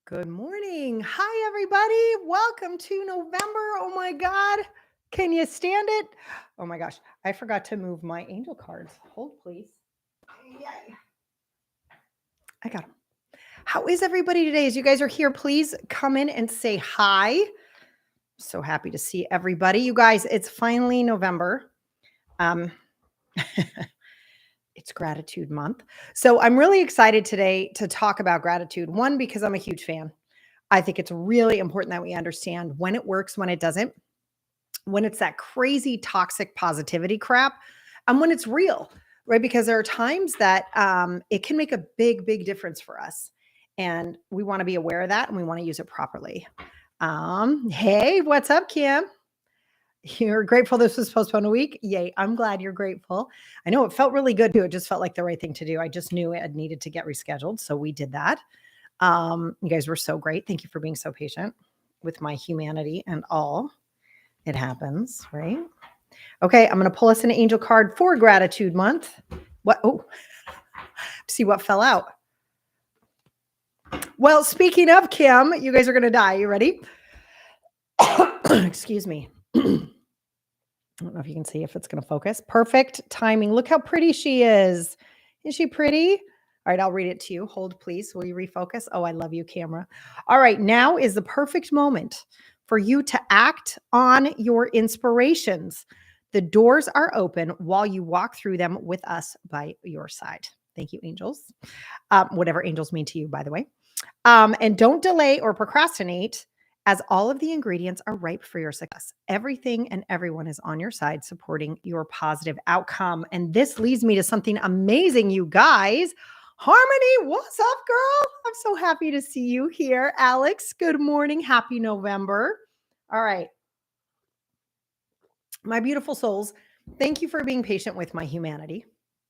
Good morning. Hi, everybody. Welcome to November. Oh my God. Can you stand it? Oh my gosh. I forgot to move my angel cards. Hold, please. Yay. I got them. How is everybody today? As you guys are here, please come in and say hi. So happy to see everybody. You guys, it's finally November. It's gratitude month. So I'm really excited today to talk about gratitude. One, because I'm a huge fan. I think it's really important that we understand when it works, when it doesn't, when it's that crazy toxic positivity crap, and when it's real, right? Because there are times that it can make a big, big difference for us. And we want to be aware of that and we want to use it properly. Hey, what's up, Kim? You're grateful this was postponed a week? Yay. I'm glad you're grateful. I know it felt really good too. It just felt like the right thing to do. I just knew it needed to get rescheduled. So we did that. You guys were so great. Thank you for being so patient with my humanity and all. It happens, right? Okay, I'm going to pull us an angel card for gratitude month. What? Oh, see what fell out. Well, speaking of Kim, you guys are going to die. You ready? Excuse me. I don't know if you can see if it's going to focus. Perfect timing. Look how pretty she is. Is she pretty? All right, I'll read it to you. Hold, please. Will you refocus? Oh, I love you, camera. All right, now is the perfect moment for you to act on your inspirations. The doors are open while you walk through them with us by your side. Thank you, angels. Whatever angels mean to you, by the way. And don't delay or procrastinate, as all of the ingredients are ripe for your success. Everything and everyone is on your side supporting your positive outcome. And this leads me to something amazing, you guys. Harmony, what's up, girl? I'm so happy to see you here. Alex, good morning. Happy November. All right. My beautiful souls, thank you for being patient with my humanity.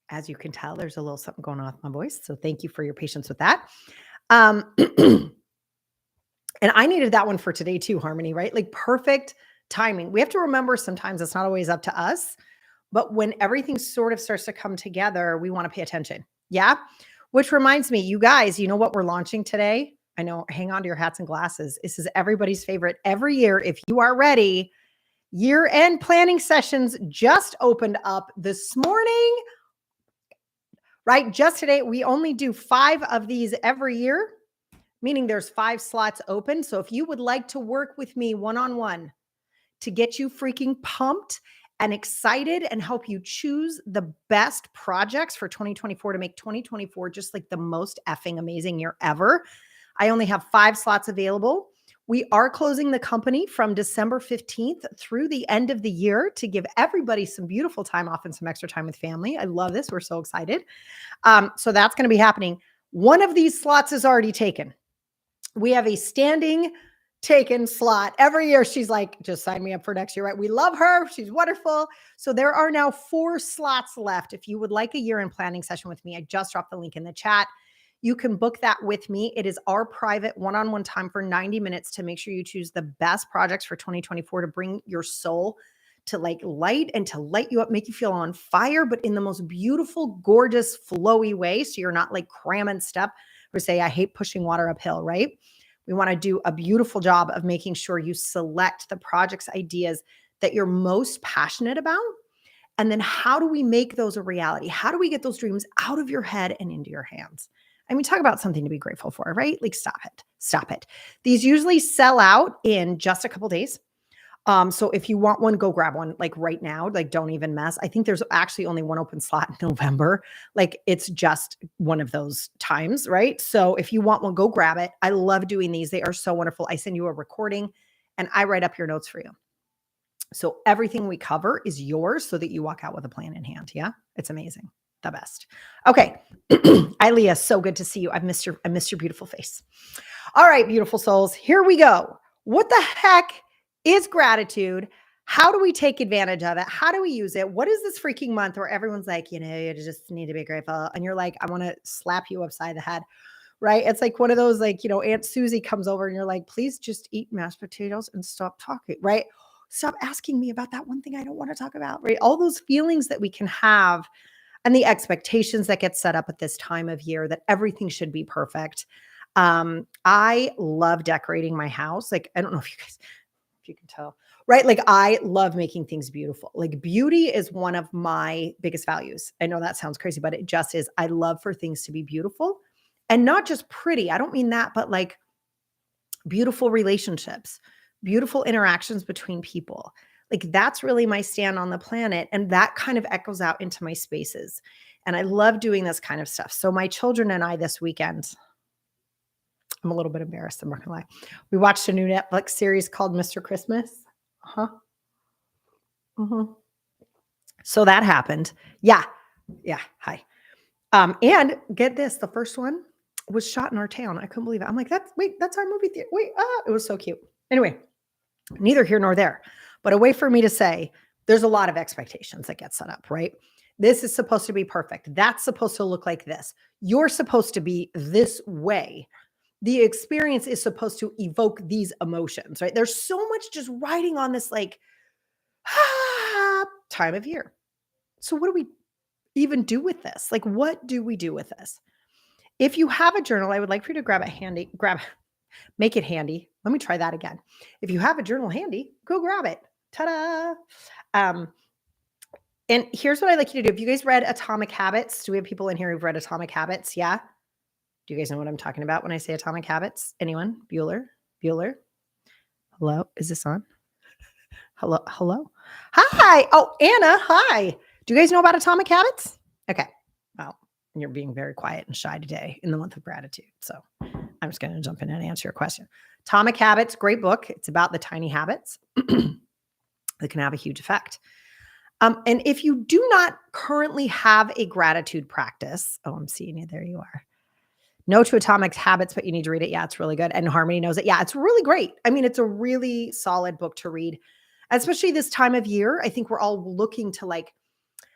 As you can tell, there's a little something going on with my voice. So thank you for your patience with that. And I needed that one for today too, Harmony, right? Like perfect timing. We have to remember sometimes it's not always up to us, but when everything sort of starts to come together, we want to pay attention. Yeah. Which reminds me, you guys, you know what we're launching today? I know, hang on to your hats and glasses. This is everybody's favorite every year. If you are ready, year-end planning sessions just opened up this morning, right? Just today, we only do 5 of these every year, meaning there's 5 slots open. So if you would like to work with me one-on-one to get you freaking pumped and excited and help you choose the best projects for 2024 to make 2024 just like the most effing amazing year ever, I only have 5 slots available. We are closing the company from December 15th through the end of the year to give everybody some beautiful time off and some extra time with family. I love this. We're so excited. So that's going to be happening. One of these slots is already taken. We have a standing taken slot every year. She's like, just sign me up for next year, right? We love her. She's wonderful. So there are now 4 slots left. If you would like a year-end planning session with me, I just dropped the link in the chat. You can book that with me. It is our private one-on-one time for 90 minutes to make sure you choose the best projects for 2024 to bring your soul to like light and to light you up, make you feel on fire, but in the most beautiful, gorgeous, flowy way. So you're not like cramming stuff or say, I hate pushing water uphill, right? We want to do a beautiful job of making sure you select the projects, ideas that you're most passionate about. And then how do we make those a reality? How do we get those dreams out of your head and into your hands? I mean, talk about something to be grateful for, right? Like, stop it. Stop it. These usually sell out in just a couple days. So if you want one, go grab one like right now, like don't even mess. I think there's actually only one open slot in November. Like it's just one of those times, right? So if you want one, go grab it. I love doing these. They are so wonderful. I send you a recording and I write up your notes for you. So everything we cover is yours so that you walk out with a plan in hand. Yeah. It's amazing. The best. Okay. Ilea, so good to see you. I missed your beautiful face. All right, beautiful souls. Here we go. What the heck is gratitude? How do we take advantage of it? How do we use it? What is this freaking month where everyone's like, you just need to be grateful. And you're like, I want to slap you upside the head, right? It's like one of those, like, Aunt Susie comes over and you're like, please just eat mashed potatoes and stop talking, right? Stop asking me about that one thing I don't want to talk about, right? All those feelings that we can have and the expectations that get set up at this time of year that everything should be perfect. I love decorating my house. Like, I don't know if you can tell, right? Like, I love making things beautiful. Like, beauty is one of my biggest values. I know that sounds crazy, but it just is. I love for things to be beautiful and not just pretty. I don't mean that, but like beautiful relationships, beautiful interactions between people. Like, that's really my stand on the planet. And that kind of echoes out into my spaces. And I love doing this kind of stuff. So, my children and I this weekend, I'm a little bit embarrassed. I'm not gonna lie. We watched a new Netflix series called Mr. Christmas. Uh-huh. Mhm. So that happened. Yeah. Yeah. Hi. And get this, the first one was shot in our town. I couldn't believe it. I'm like, that's our movie theater. Wait, it was so cute. Anyway, neither here nor there. But a way for me to say there's a lot of expectations that get set up, right? This is supposed to be perfect. That's supposed to look like this. You're supposed to be this way. The experience is supposed to evoke these emotions, right? There's so much just riding on this like time of year. So what do we even do with this? Like, what do we do with this? If you have a journal, I would like for you to make it handy. Let me try that again. If you have a journal handy, go grab it. Ta-da. Um, and here's what I'd like you to do. If you guys read Atomic Habits, do we have people in here who've read Atomic Habits? Yeah. Do you guys know what I'm talking about when I say Atomic Habits? Anyone? Bueller? Bueller? Hello? Is this on? Hello? Hello? Hi. Oh, Anna. Hi. Do you guys know about Atomic Habits? Okay. Well, you're being very quiet and shy today in the month of gratitude. So I'm just going to jump in and answer your question. Atomic Habits, great book. It's about the tiny habits that can have a huge effect. And if you do not currently have a gratitude practice, oh, I'm seeing you. There you are. No to Atomic Habits, but you need to read it. Yeah, it's really good. And Harmony knows it. Yeah, it's really great. I mean, it's a really solid book to read, especially this time of year. I think we're all looking to like,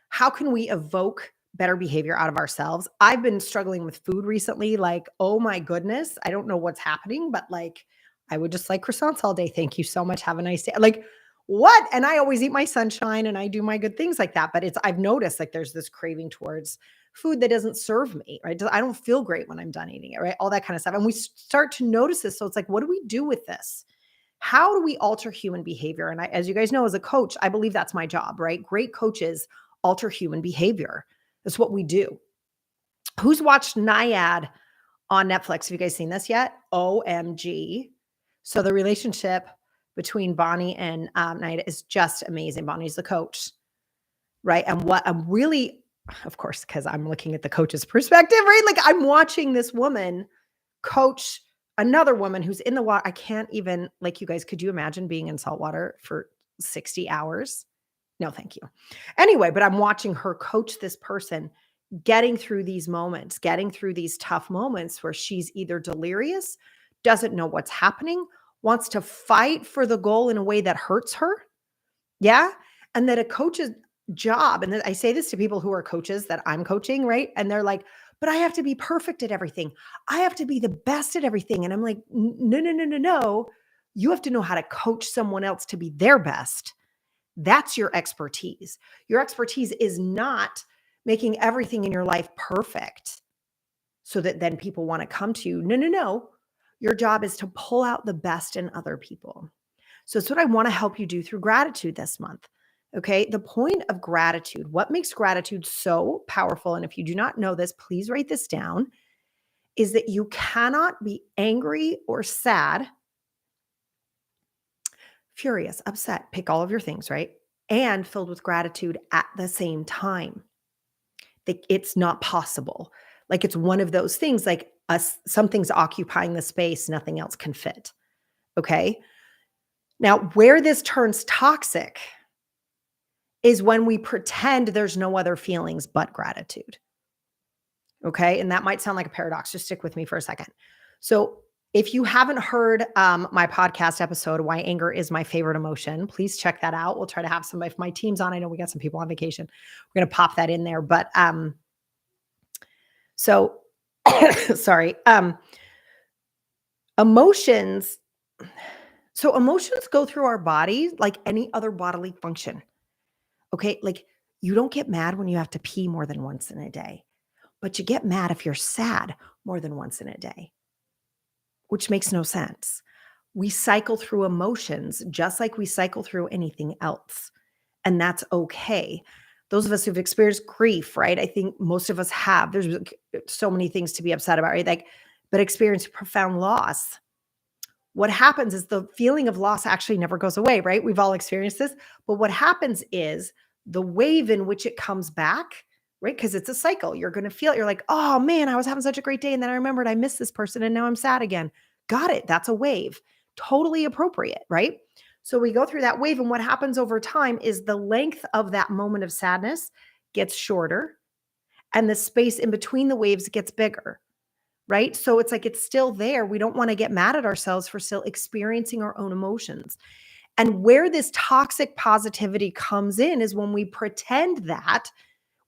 how can we evoke better behavior out of ourselves? I've been struggling with food recently. Like, oh my goodness, I don't know what's happening, but like, I would just like croissants all day. Thank you so much. Have a nice day. Like, what? And I always eat my sunshine and I do my good things like that. But I've noticed like there's this craving towards food that doesn't serve me, right? I don't feel great when I'm done eating it, right? All that kind of stuff. And we start to notice this. So it's like, what do we do with this? How do we alter human behavior? And as you guys know, as a coach, I believe that's my job, right? Great coaches alter human behavior. That's what we do. Who's watched Naiad on Netflix? Have you guys seen this yet? OMG. So the relationship between Bonnie and Naiad is just amazing. Bonnie's the coach, right? And what I'm really, of course, because I'm looking at the coach's perspective, right? Like I'm watching this woman coach another woman who's in the water. I can't even, like, you guys, could you imagine being in salt water for 60 hours? No, thank you. Anyway, but I'm watching her coach this person getting through these moments, getting through these tough moments where she's either delirious, doesn't know what's happening, wants to fight for the goal in a way that hurts her. Yeah. And that a coach's job, and I say this to people who are coaches that I'm coaching, right? And they're like, but I have to be perfect at everything. I have to be the best at everything. And I'm like, no, no, no, no, no. You have to know how to coach someone else to be their best. That's your expertise. Your expertise is not making everything in your life perfect so that then people want to come to you. No, no, no. Your job is to pull out the best in other people. So it's what I want to help you do through gratitude this month. Okay. The point of gratitude, what makes gratitude so powerful, and if you do not know this, please write this down, is that you cannot be angry or sad, furious, upset, pick all of your things, right? And filled with gratitude at the same time. It's not possible. Like it's one of those things, like something's occupying the space, nothing else can fit. Okay. Now, where this turns toxic is when we pretend there's no other feelings but gratitude. Okay. And that might sound like a paradox. Just stick with me for a second. So, if you haven't heard my podcast episode, Why Anger is My Favorite Emotion, please check that out. We'll try to have some, if my team's on, I know we got some people on vacation. We're going to pop that in there. But so, sorry. Emotions. So, emotions go through our bodies like any other bodily function. Okay. Like you don't get mad when you have to pee more than once in a day, but you get mad if you're sad more than once in a day. which makes no sense. We cycle through emotions just like we cycle through anything else. And that's okay. Those of us who've experienced grief, right? I think most of us have. There's so many things to be upset about, right? Like, but experience profound loss. What happens is the feeling of loss actually never goes away, right? We've all experienced this. But what happens is the wave in which it comes back, right? Because it's a cycle. You're going to feel it. You're like, oh man, I was having such a great day. And then I remembered I missed this person and now I'm sad again. Got it. That's a wave. Totally appropriate, right? So we go through that wave. And what happens over time is the length of that moment of sadness gets shorter and the space in between the waves gets bigger. Right. So it's like it's still there. We don't want to get mad at ourselves for still experiencing our own emotions. And where this toxic positivity comes in is when we pretend that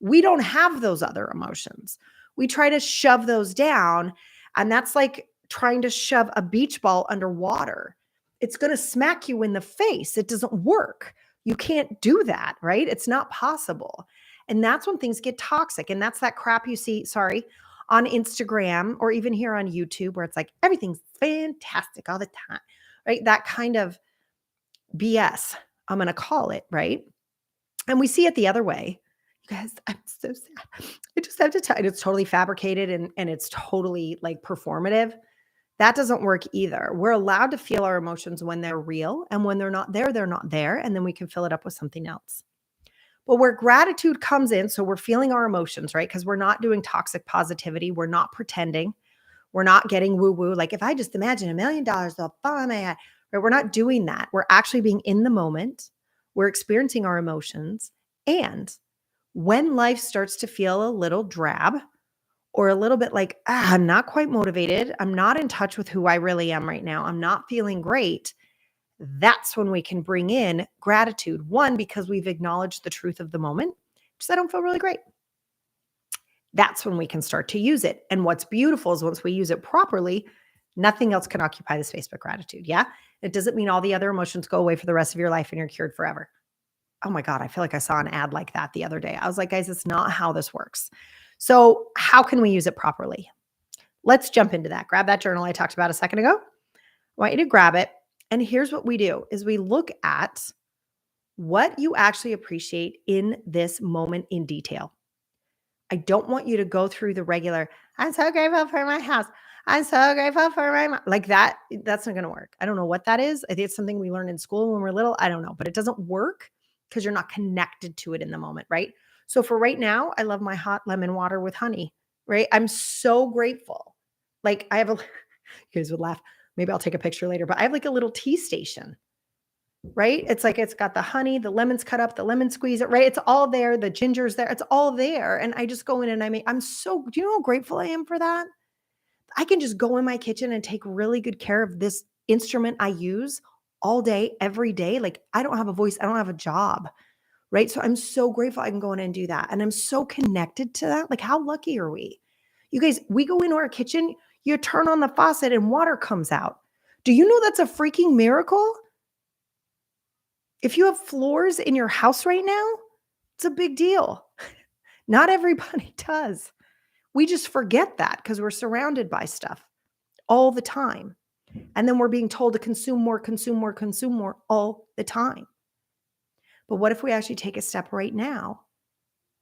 we don't have those other emotions. We try to shove those down. And that's like trying to shove a beach ball underwater. It's going to smack you in the face. It doesn't work. You can't do that, right? It's not possible. And that's when things get toxic. And that's that crap you see, sorry, on Instagram or even here on YouTube where it's like everything's fantastic all the time, right? That kind of BS, I'm going to call it, right? And we see it the other way. You guys, I'm so sad. I just have to tell you, it's totally fabricated and it's totally like performative. That doesn't work either. We're allowed to feel our emotions when they're real, and when they're not there, they're not there. And then we can fill it up with something else. But where gratitude comes in, so we're feeling our emotions, right? Because we're not doing toxic positivity. We're not pretending. We're not getting woo-woo. Like if I just imagine $1 million, they'll fall on my head. Right? We're not doing that. We're actually being in the moment. We're experiencing our emotions. And when life starts to feel a little drab or a little bit like, I'm not quite motivated. I'm not in touch with who I really am right now. I'm not feeling great. That's when we can bring in gratitude. One, because we've acknowledged the truth of the moment. Just I don't feel really great. That's when we can start to use it. And what's beautiful is once we use it properly, nothing else can occupy the space but gratitude. Yeah. It doesn't mean all the other emotions go away for the rest of your life and you're cured forever. Oh my God, I feel like I saw an ad like that the other day. I was like, guys, it's not how this works. So how can we use it properly? Let's jump into that. Grab that journal I talked about a second ago. I want you to grab it. And here's what we do is we look at what you actually appreciate in this moment in detail. I don't want you to go through the regular, I'm so grateful for my house. I'm so grateful for my mom. Like that, that's not going to work. I don't know what that is. I think it's something we learned in school when we're little. I don't know, but it doesn't work because you're not connected to it in the moment, right? So for right now, I love my hot lemon water with honey, right? I'm so grateful. Like I have a, you guys would laugh. Maybe I'll take a picture later, but I have like a little tea station, right? It's like it's got the honey, the lemons cut up, the lemon squeeze it, right? It's all there. The ginger's there. It's all there. And I just go in and I'm so, do you know how grateful I am for that? I can just go in my kitchen and take really good care of this instrument I use all day, every day. Like I don't have a voice, I don't have a job, right? So I'm so grateful I can go in and do that. And I'm so connected to that. Like how lucky are we? You guys, we go into our kitchen, you turn on the faucet and water comes out. Do you know that's a freaking miracle? If you have floors in your house right now, it's a big deal. Not everybody does. We just forget that because we're surrounded by stuff all the time. And then we're being told to consume more, consume more, consume more all the time. But what if we actually take a step right now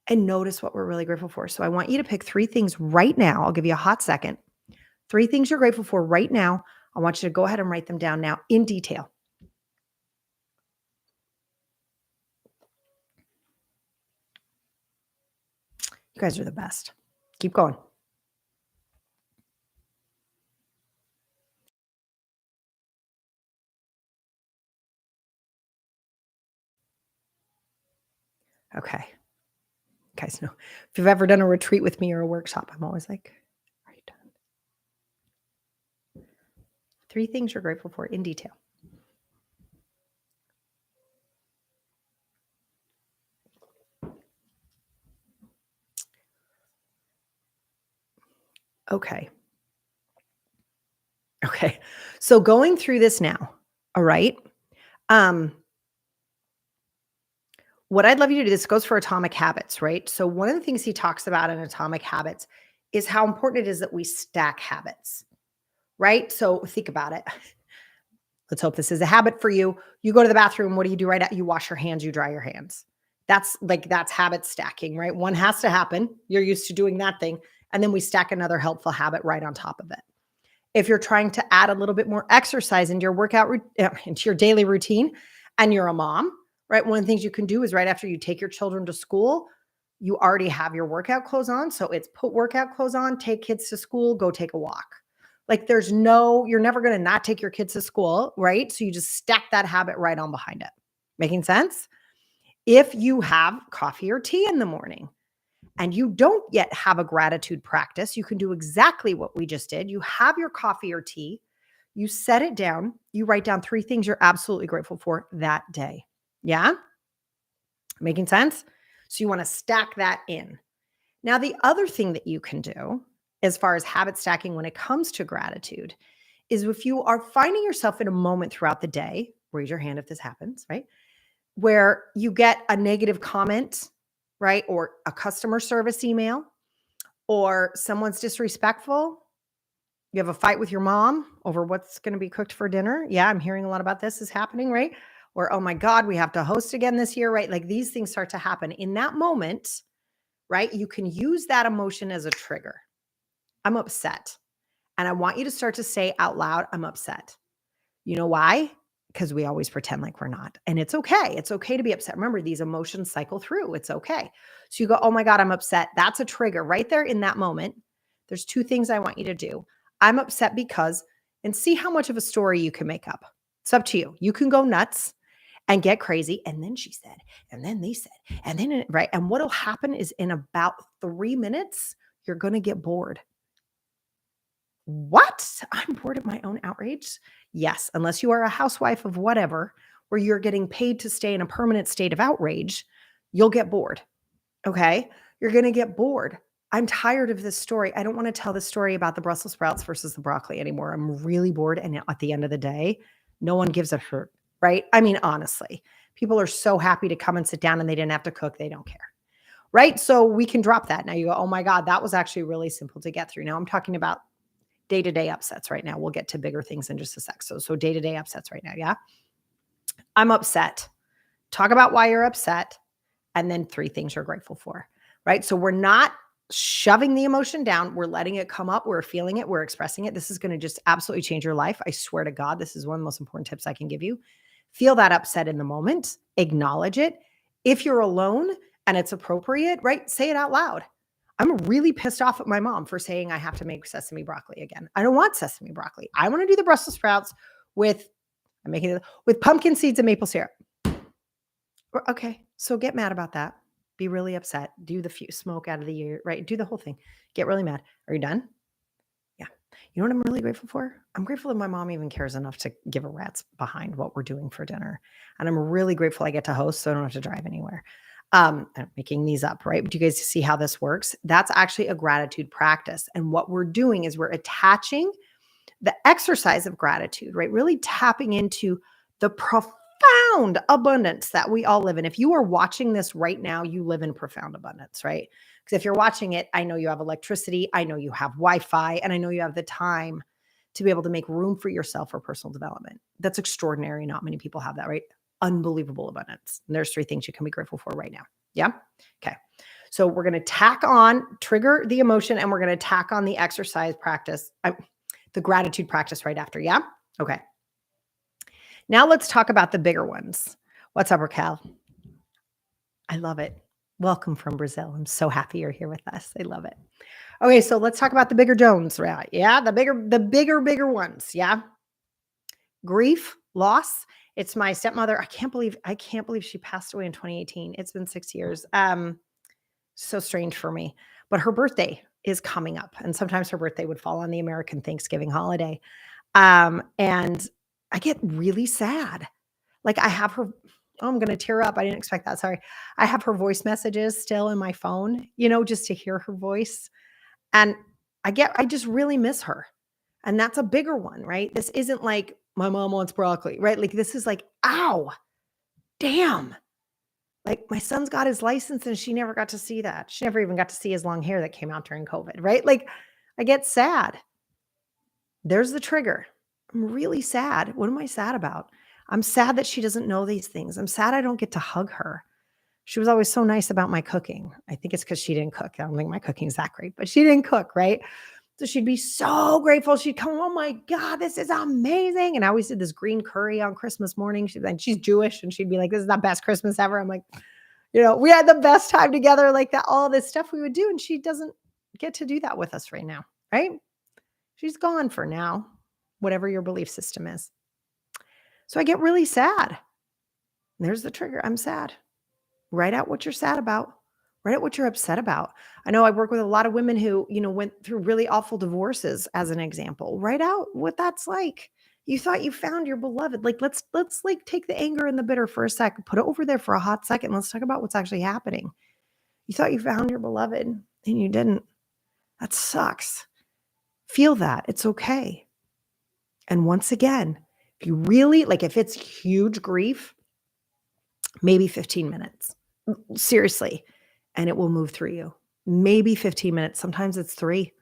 and notice what we're really grateful for? So I want you to pick 3 things right now. I'll give you a hot second. 3 things you're grateful for right now. I want you to go ahead and write them down now in detail. You guys are the best. Keep going. Okay. Guys know if you've ever done a retreat with me or a workshop, I'm always like, are you done? 3 things you're grateful for in detail. Okay. Okay. So going through this now, all right? What I'd love you to do, this goes for atomic habits, right? So one of the things he talks about in atomic habits is how important it is that we stack habits, right? So think about it. Let's hope this is a habit for you. You go to the bathroom. What do you do right now? You wash your hands, you dry your hands. That's habit stacking, right? One has to happen. You're used to doing that thing. And then we stack another helpful habit right on top of it. If you're trying to add a little bit more exercise into your into your daily routine, and you're a mom, right? One of the things you can do is right after you take your children to school, you already have your workout clothes on. So it's put workout clothes on, take kids to school, go take a walk. Like you're never going to not take your kids to school, right? So you just stack that habit right on behind it. Making sense? If you have coffee or tea in the morning, and you don't yet have a gratitude practice, you can do exactly what we just did. You have your coffee or tea, you set it down, you write down 3 things you're absolutely grateful for that day. Yeah? Making sense? So you want to stack that in. Now, the other thing that you can do as far as habit stacking when it comes to gratitude is if you are finding yourself in a moment throughout the day, raise your hand if this happens, right? Where you get a negative comment, right? Or a customer service email, or someone's disrespectful. You have a fight with your mom over what's going to be cooked for dinner. Yeah, I'm hearing a lot about this is happening, right? Or, oh my God, we have to host again this year, right? Like these things start to happen. In that moment, right? You can use that emotion as a trigger. I'm upset. And I want you to start to say out loud, I'm upset. You know why? Because we always pretend like we're not. And it's okay. It's okay to be upset. Remember, these emotions cycle through. It's okay. So you go, oh my God, I'm upset. That's a trigger right there in that moment. There's 2 things I want you to do. I'm upset because, and see how much of a story you can make up. It's up to you. You can go nuts and get crazy. And then she said, and then they said, and then, right. And what'll happen is in about 3 minutes, you're going to get bored. What? I'm bored of my own outrage? Yes, unless you are a housewife of whatever, where you're getting paid to stay in a permanent state of outrage, you'll get bored. Okay? You're going to get bored. I'm tired of this story. I don't want to tell the story about the Brussels sprouts versus the broccoli anymore. I'm really bored. And at the end of the day, no one gives a shit, right? I mean, honestly, people are so happy to come and sit down and they didn't have to cook. They don't care. Right? So we can drop that. Now you go, oh my God, that was actually really simple to get through. Now I'm talking about day-to-day upsets right now. We'll get to bigger things in just a sec. So day-to-day upsets right now. Yeah. I'm upset. Talk about why you're upset. And then 3 things you're grateful for. Right. So we're not shoving the emotion down. We're letting it come up. We're feeling it. We're expressing it. This is going to just absolutely change your life. I swear to God, this is one of the most important tips I can give you. Feel that upset in the moment. Acknowledge it. If you're alone and it's appropriate, right? Say it out loud. I'm really pissed off at my mom for saying I have to make sesame broccoli again. I don't want sesame broccoli. I want to do the Brussels sprouts with, I'm making it with pumpkin seeds and maple syrup. Okay. So get mad about that. Be really upset. Do the smoke out of the ear, right? Do the whole thing. Get really mad. Are you done? Yeah. You know what I'm really grateful for? I'm grateful that my mom even cares enough to give a rat's behind what we're doing for dinner. And I'm really grateful I get to host so I don't have to drive anywhere. I'm making these up, right? But do you guys see how this works? That's actually a gratitude practice. And what we're doing is we're attaching the exercise of gratitude, right? Really tapping into the profound abundance that we all live in. If you are watching this right now, you live in profound abundance, right? Because if you're watching it, I know you have electricity, I know you have Wi-Fi, and I know you have the time to be able to make room for yourself for personal development. That's extraordinary. Not many people have that, right? Unbelievable abundance. And there's 3 things you can be grateful for right now. Yeah. Okay. So we're going to trigger the emotion, and we're going to tack on the exercise practice, the gratitude practice right after. Yeah. Okay. Now let's talk about the bigger ones. What's up, Raquel? I love it. Welcome from Brazil. I'm so happy you're here with us. I love it. Okay. So let's talk about the bigger Jones, right? Yeah. The bigger ones. Yeah. Grief, loss. It's my stepmother. I can't believe she passed away in 2018. It's been 6 years. So strange for me, but her birthday is coming up, and sometimes her birthday would fall on the American Thanksgiving holiday. And I get really sad. Like I have her, oh, I'm going to tear up. I didn't expect that. Sorry. I have her voice messages still in my phone, just to hear her voice. And I just really miss her. And that's a bigger one, right? This isn't like my mom wants broccoli, right? Like this is like, ow, damn. Like my son's got his license and she never got to see that. She never even got to see his long hair that came out during COVID, right? Like I get sad. There's the trigger. I'm really sad. What am I sad about? I'm sad that she doesn't know these things. I'm sad I don't get to hug her. She was always so nice about my cooking. I think it's because she didn't cook. I don't think my cooking's that great, but she didn't cook, right? So she'd be so grateful. She'd come, oh my God, this is amazing. And I always did this green curry on Christmas morning. She's Jewish and she'd be like, this is the best Christmas ever. I'm like, we had the best time together, like that, all this stuff we would do. And she doesn't get to do that with us right now, right? She's gone for now, whatever your belief system is. So I get really sad. There's the trigger. I'm sad. Write out what you're sad about. Write out what you're upset about. I know I work with a lot of women who, went through really awful divorces as an example. Write out what that's like. You thought you found your beloved. Like let's like take the anger and the bitter for a second. Put it over there for a hot second. Let's talk about what's actually happening. You thought you found your beloved and you didn't. That sucks. Feel that. It's okay. And once again, if you really if it's huge grief, maybe 15 minutes. Seriously. And it will move through you. Maybe 15 minutes. Sometimes it's 3.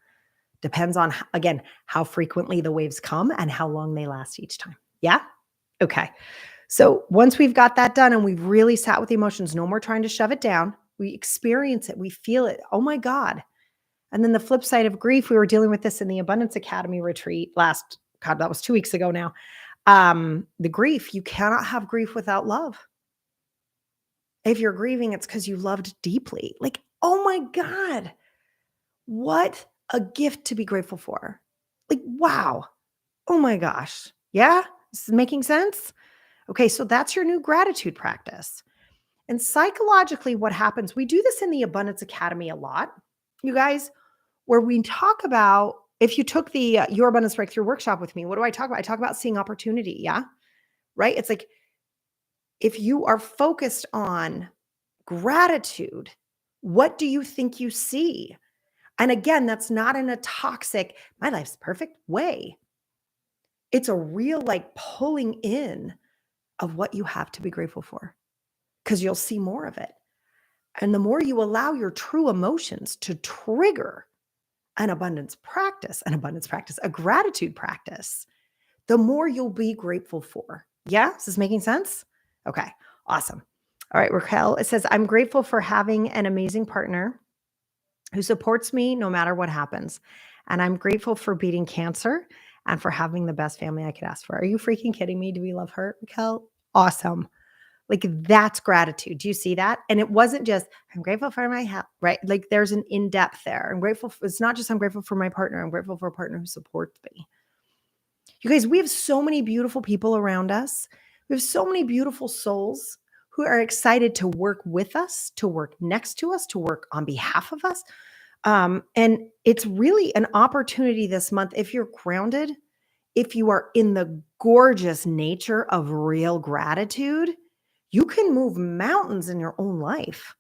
Depends on, again, how frequently the waves come and how long they last each time. Yeah? Okay. So once we've got that done and we've really sat with the emotions, no more trying to shove it down. We experience it. We feel it. Oh my God. And then the flip side of grief, we were dealing with this in the Abundance Academy retreat that was 2 weeks ago now. The grief, you cannot have grief without love. If you're grieving, it's because you loved deeply. Oh my God, what a gift to be grateful for. Wow. Oh my gosh. Yeah? This is making sense? Okay, so that's your new gratitude practice. And psychologically, what happens, we do this in the Abundance Academy a lot, you guys, where we talk about, if you took the Your Abundance Breakthrough workshop with me, what do I talk about? I talk about seeing opportunity. Yeah. Right. It's like, if you are focused on gratitude, what do you think you see? And again, that's not in a toxic, my life's perfect way. It's a real pulling in of what you have to be grateful for, because you'll see more of it. And the more you allow your true emotions to trigger an abundance practice, a gratitude practice, the more you'll be grateful for. Yeah? Is this making sense? Okay, awesome. All right, Raquel, it says, I'm grateful for having an amazing partner who supports me no matter what happens. And I'm grateful for beating cancer and for having the best family I could ask for. Are you freaking kidding me? Do we love her, Raquel? Awesome. That's gratitude. Do you see that? And it wasn't just, I'm grateful for my health, right? There's an in-depth there. I'm grateful. It's not just, I'm grateful for my partner. I'm grateful for a partner who supports me. You guys, we have so many beautiful people around us. We have so many beautiful souls who are excited to work with us, to work next to us, to work on behalf of us. And it's really an opportunity this month. If you're grounded, if you are in the gorgeous nature of real gratitude, you can move mountains in your own life,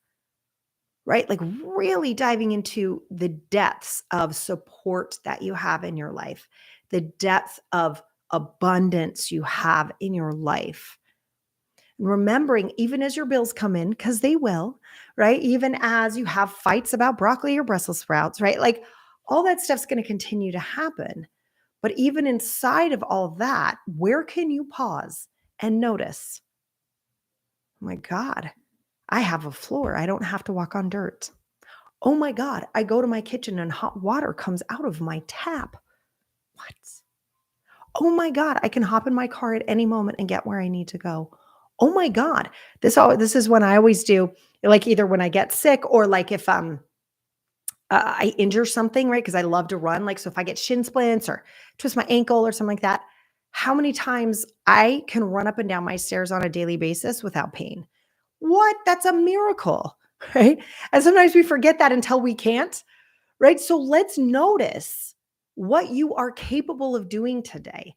right? Really diving into the depths of support that you have in your life, the depth of abundance you have in your life. And remembering, even as your bills come in, because they will, right? Even as you have fights about broccoli or Brussels sprouts, right? All that stuff's going to continue to happen. But even inside of all that, where can you pause and notice? Oh my God, I have a floor. I don't have to walk on dirt. Oh my God, I go to my kitchen and hot water comes out of my tap. What? Oh my God, I can hop in my car at any moment and get where I need to go. Oh my God, this is when I always do, either when I get sick or if I injure something, right? Because I love to run. So if I get shin splints or twist my ankle or something like that, how many times I can run up and down my stairs on a daily basis without pain? What? That's a miracle, right? And sometimes we forget that until we can't, right? So let's notice what you are capable of doing today.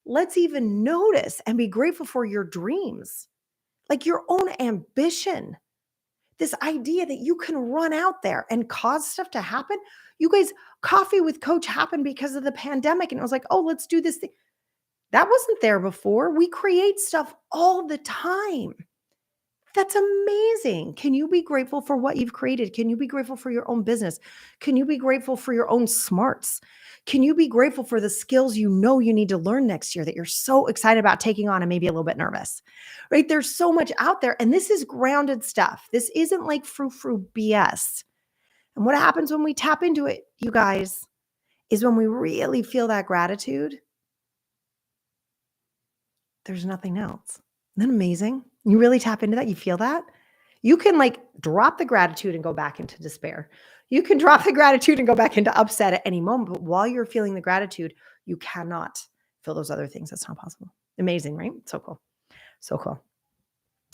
Let's even notice and be grateful for your dreams, your own ambition. This idea that you can run out there and cause stuff to happen. You guys, Coffee with Coach happened because of the pandemic. And it was like, oh, let's do this thing. That wasn't there before. We create stuff all the time. That's amazing. Can you be grateful for what you've created? Can you be grateful for your own business? Can you be grateful for your own smarts? Can you be grateful for the skills you know you need to learn next year that you're so excited about taking on and maybe a little bit nervous, right? There's so much out there. And this is grounded stuff. This isn't like frou-frou BS. And what happens when we tap into it, you guys, is when we really feel that gratitude, there's nothing else. Isn't that amazing? You really tap into that. You feel that. You can like drop the gratitude and go back into despair. You can drop the gratitude and go back into upset at any moment. But while you're feeling the gratitude, you cannot feel those other things. That's not possible. Amazing, right? So cool. So cool.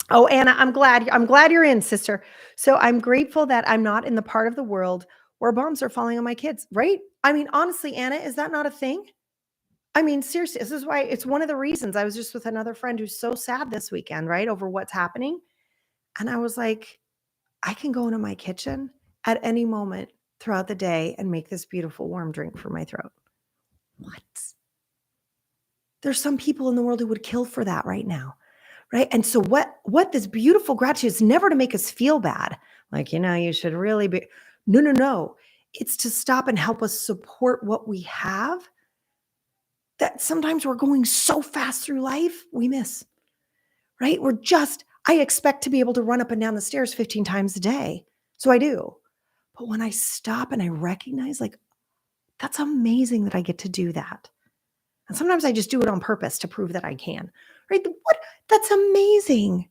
Oh, Anna, I'm glad you're in, sister. So I'm grateful that I'm not in the part of the world where bombs are falling on my kids, right? I mean, honestly, Anna, is that not a thing? I mean, seriously, this is why it's one of the reasons I was just with another friend who's so sad this weekend, right? Over what's happening. And I was like, I can go into my kitchen at any moment throughout the day and make this beautiful warm drink for my throat. What? There's some people in the world who would kill for that right now. Right. And so what this beautiful gratitude is never to make us feel bad. Like, you should really be. No, no, no. It's to stop and help us support what we have, that sometimes we're going so fast through life, we miss, right? I expect to be able to run up and down the stairs 15 times a day. So I do. But when I stop and I recognize, like, that's amazing that I get to do that. And sometimes I just do it on purpose to prove that I can, right? That's amazing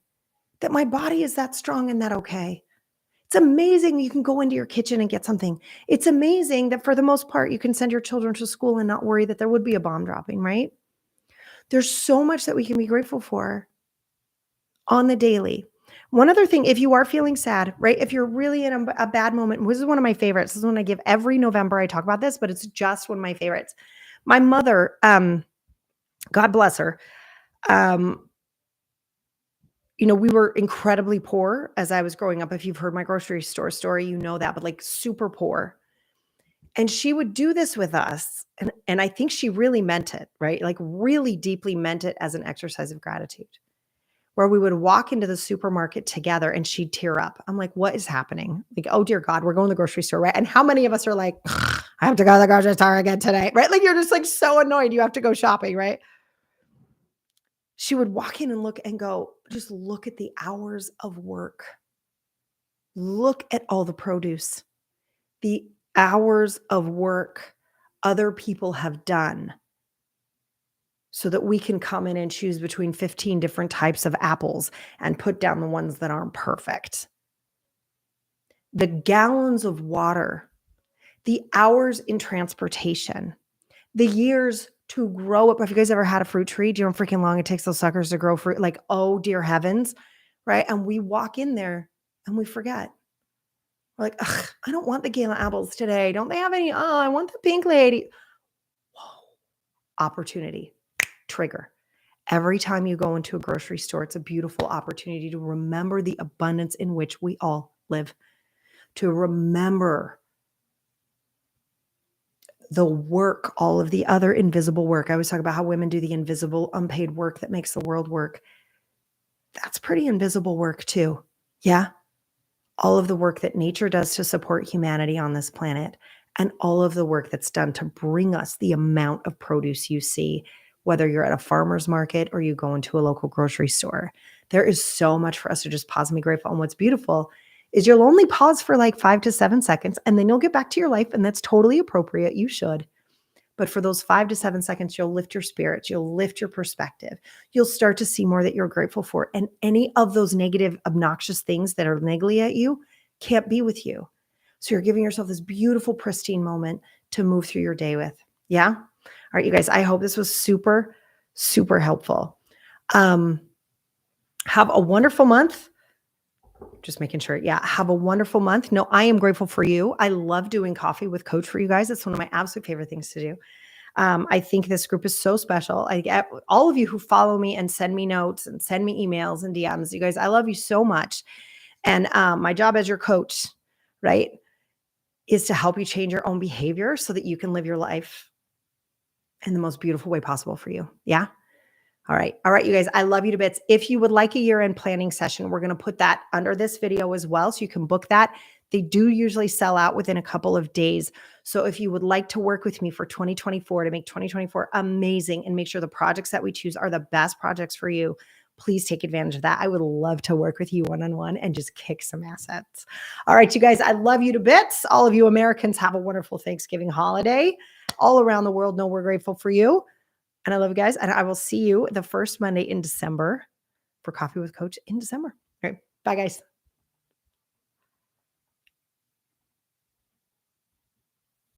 that my body is that strong and that okay. It's amazing you can go into your kitchen and get something. It's amazing that for the most part, you can send your children to school and not worry that there would be a bomb dropping, right? There's so much that we can be grateful for on the daily. One other thing, if you are feeling sad, right? If you're really in a bad moment, this is one of my favorites. This is one I give every November. I talk about this, but it's just one of my favorites. My mother, God bless her, we were incredibly poor as I was growing up. If you've heard my grocery store story, you know that, but like super poor. And she would do this with us. And I think she really meant it, right? Like really deeply meant it as an exercise of gratitude, where we would walk into the supermarket together and she'd tear up. I'm like, what is happening? Like, oh dear God, we're going to the grocery store, right? And how many of us are like, I have to go to the grocery store again today, right? Like you're just like so annoyed you have to go shopping, right? She would walk in and look and go, just look at the hours of work. Look at all the produce, the hours of work other people have done so that we can come in and choose between 15 different types of apples and put down the ones that aren't perfect. The gallons of water, the hours in transportation, the years to grow up. Have you guys ever had a fruit tree? Do you know how freaking long it takes those suckers to grow fruit? Like, oh dear heavens, right? And we walk in there and we forget. We're like, ugh, I don't want the gala apples today. Don't they have any? Oh, I want the pink lady. Whoa. Opportunity, trigger. Every time you go into a grocery store, it's a beautiful opportunity to remember the abundance in which we all live, to remember the work, all of the other invisible work. I always talk about how women do the invisible, unpaid work that makes the world work. That's pretty invisible work too. Yeah. All of the work that nature does to support humanity on this planet, and all of the work that's done to bring us the amount of produce you see, whether you're at a farmer's market or you go into a local grocery store. There is so much for us to just pause and be grateful. And what's beautiful is you'll only pause for like 5 to 7 seconds, and then you'll get back to your life, and that's totally appropriate. You should. But for those 5 to 7 seconds, you'll lift your spirits, you'll lift your perspective. You'll start to see more that you're grateful for. And any of those negative, obnoxious things that are niggly at you can't be with you. So you're giving yourself this beautiful, pristine moment to move through your day with. Yeah? All right, you guys, I hope this was super, super helpful. Have a wonderful month. Just making sure. Yeah. Have a wonderful month. No, I am grateful for you. I love doing coffee with Coach for you guys. It's one of my absolute favorite things to do. I think this group is so special. I get all of you who follow me and send me notes and send me emails and DMs. You guys, I love you so much. And my job as your coach, right, is to help you change your own behavior so that you can live your life in the most beautiful way possible for you. Yeah. All right. All right, you guys, I love you to bits. If you would like a year-end planning session, we're going to put that under this video as well. So you can book that. They do usually sell out within a couple of days. So if you would like to work with me for 2024 to make 2024 amazing and make sure the projects that we choose are the best projects for you, please take advantage of that. I would love to work with you one-on-one and just kick some assets. All right, you guys, I love you to bits. All of you Americans have a wonderful Thanksgiving holiday. All around the world know we're grateful for you. And I love you guys. And I will see you the first Monday in December for Coffee with Coach in December. All right. Bye, guys.